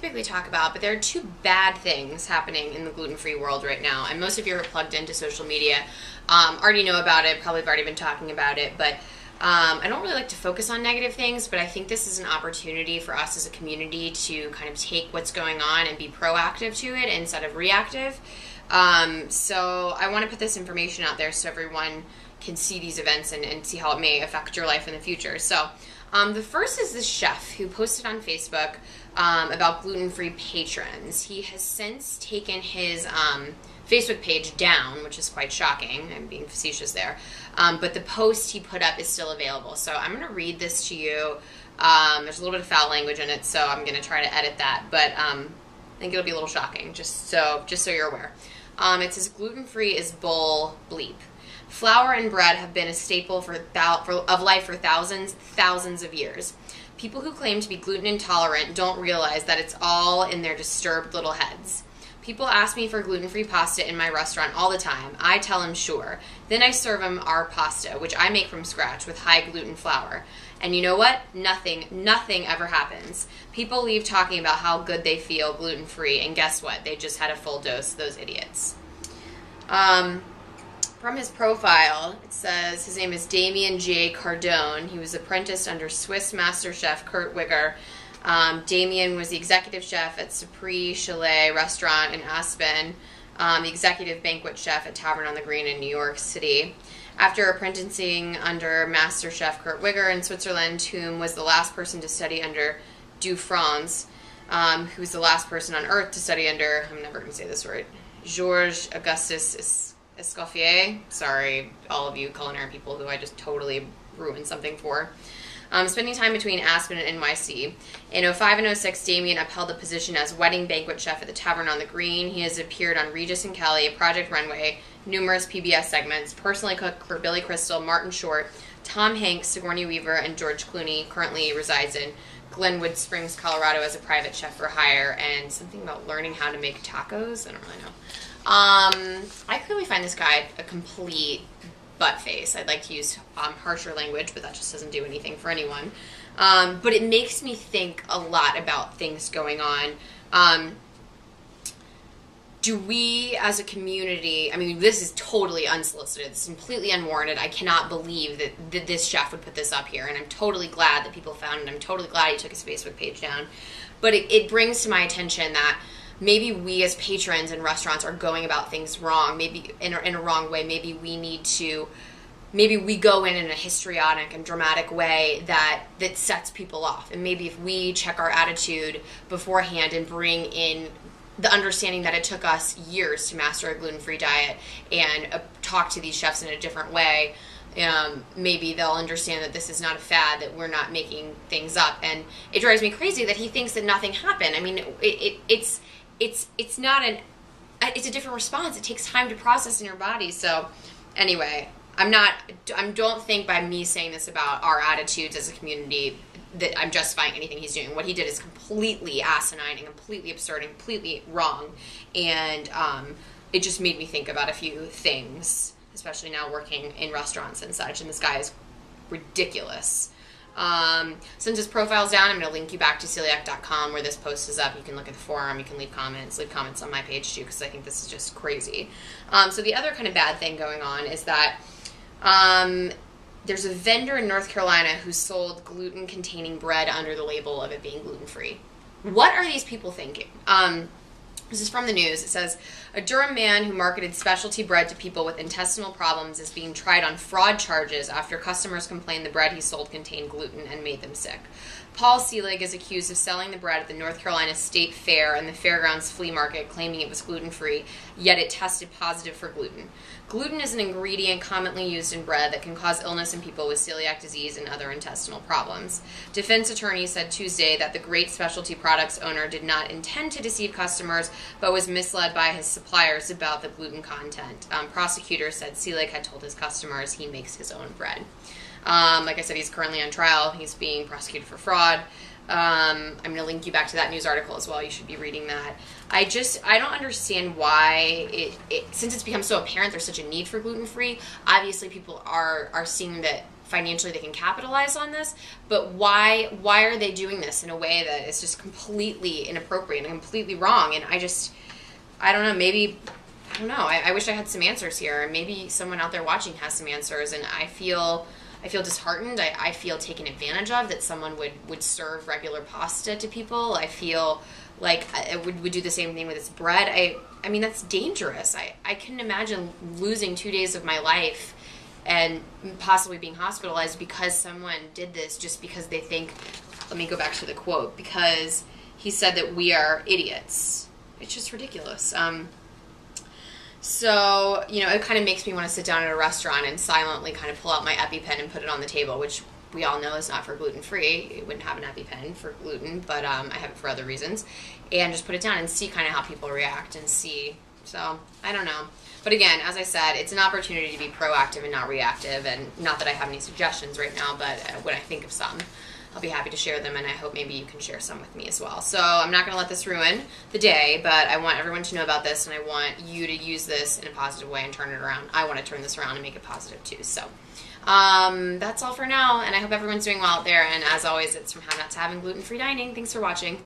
specifically talk about, but there are two bad things happening in the gluten-free world right now, and most of you who are plugged into social media already know about it, probably have already been talking about it, but I don't really like to focus on negative things, but I think this is an opportunity for us as a community to kind of take what's going on and be proactive to it instead of reactive. So I want to put this information out there so everyone can see these events and see how it may affect your life in the future. So the first is this chef who posted on Facebook about gluten-free patrons. He has since taken his Facebook page down, which is quite shocking. I'm being facetious there. But the post he put up is still available. So I'm going to read this to you. There's a little bit of foul language in it, so I'm going to try to edit that. But I think it'll be a little shocking, just so you're aware. It says, gluten-free is bull bleep. Flour and bread have been a staple of life for thousands of years. People who claim to be gluten intolerant don't realize that it's all in their disturbed little heads. People ask me for gluten-free pasta in my restaurant all the time. I tell them sure. Then I serve them our pasta, which I make from scratch with high gluten flour. And you know what? Nothing ever happens. People leave talking about how good they feel gluten-free, and guess what? They just had a full dose, those idiots. From his profile, it says his name is Damien J. Cardone. He was apprenticed under Swiss master chef Kurt Wigger. Damien was the executive chef at Supri Chalet restaurant in Aspen, the executive banquet chef at Tavern on the Green in New York City. After apprenticing under master chef Kurt Wigger in Switzerland, whom was the last person to study under Dufrance, who was the last person on earth to study under, I'm never going to say this word, Georges Augustus Escoffier. Sorry, all of you culinary people who I just totally ruined something for. Spending time between Aspen and NYC. In 2005 and 2006, Damien upheld the position as wedding banquet chef at the Tavern on the Green. He has appeared on Regis and Kelly, Project Runway, numerous PBS segments, personally cooked for Billy Crystal, Martin Short, Tom Hanks, Sigourney Weaver, and George Clooney. Currently resides in Glenwood Springs, Colorado as a private chef for hire, and something about learning how to make tacos. I don't really know. I clearly find this guy a complete butt face. I'd like to use harsher language, but that just doesn't do anything for anyone. But it makes me think a lot about things going on. Do we as a community, I mean, this is totally unsolicited, it's completely unwarranted. I cannot believe that this chef would put this up here, and I'm totally glad that people found it. I'm totally glad he took his Facebook page down. But it brings to my attention that maybe we as patrons in restaurants are going about things wrong, maybe in a wrong way. Maybe we go in a histrionic and dramatic way that sets people off. And maybe if we check our attitude beforehand and bring in the understanding that it took us years to master a gluten-free diet and talk to these chefs in a different way, maybe they'll understand that this is not a fad, that we're not making things up. And it drives me crazy that he thinks that nothing happened. I mean, it's a different response. It takes time to process in your body. So anyway, don't think by me saying this about our attitudes as a community that I'm justifying anything he's doing. What he did is completely asinine and completely absurd and completely wrong. And it just made me think about a few things, especially now working in restaurants and such. And this guy is ridiculous. Since his profile's down, I'm going to link you back to celiac.com where this post is up. You can look at the forum, you can leave comments on my page too, because I think this is just crazy. So the other kind of bad thing going on is that there's a vendor in North Carolina who sold gluten-containing bread under the label of it being gluten-free. What are these people thinking? This is from the news. It says, a Durham man who marketed specialty bread to people with intestinal problems is being tried on fraud charges after customers complained the bread he sold contained gluten and made them sick. Paul Selig is accused of selling the bread at the North Carolina State Fair and the Fairgrounds Flea Market, claiming it was gluten-free, yet it tested positive for gluten. Gluten is an ingredient commonly used in bread that can cause illness in people with celiac disease and other intestinal problems. Defense attorneys said Tuesday that the Great Specialty Products owner did not intend to deceive customers, but was misled by his suppliers about the gluten content. Prosecutors said Selig had told his customers he makes his own bread. Like I said, he's currently on trial. He's being prosecuted for fraud. I'm going to link you back to that news article as well. You should be reading that. I don't understand why since it's become so apparent there's such a need for gluten-free, obviously people are seeing that financially they can capitalize on this, but why are they doing this in a way that is just completely inappropriate and completely wrong? And I don't know, maybe, I don't know, I wish I had some answers here, and maybe someone out there watching has some answers, and I feel disheartened. I feel taken advantage of, that someone would serve regular pasta to people. I feel like I would do the same thing with this bread. I mean, that's dangerous. I couldn't imagine losing 2 days of my life and possibly being hospitalized because someone did this just because they think, let me go back to the quote, because he said that we are idiots. It's just ridiculous. So, you know, it kind of makes me want to sit down at a restaurant and silently kind of pull out my EpiPen and put it on the table, which we all know is not for gluten-free. It wouldn't have an EpiPen for gluten, but I have it for other reasons. And just put it down and see kind of how people react and see. So, I don't know. But again, as I said, it's an opportunity to be proactive and not reactive. And not that I have any suggestions right now, but when I think of some, I'll be happy to share them, and I hope maybe you can share some with me as well. So I'm not going to let this ruin the day, but I want everyone to know about this, and I want you to use this in a positive way and turn it around. I want to turn this around and make it positive too. So that's all for now, and I hope everyone's doing well out there. And as always, it's from How Not to Having Gluten-Free Dining. Thanks for watching.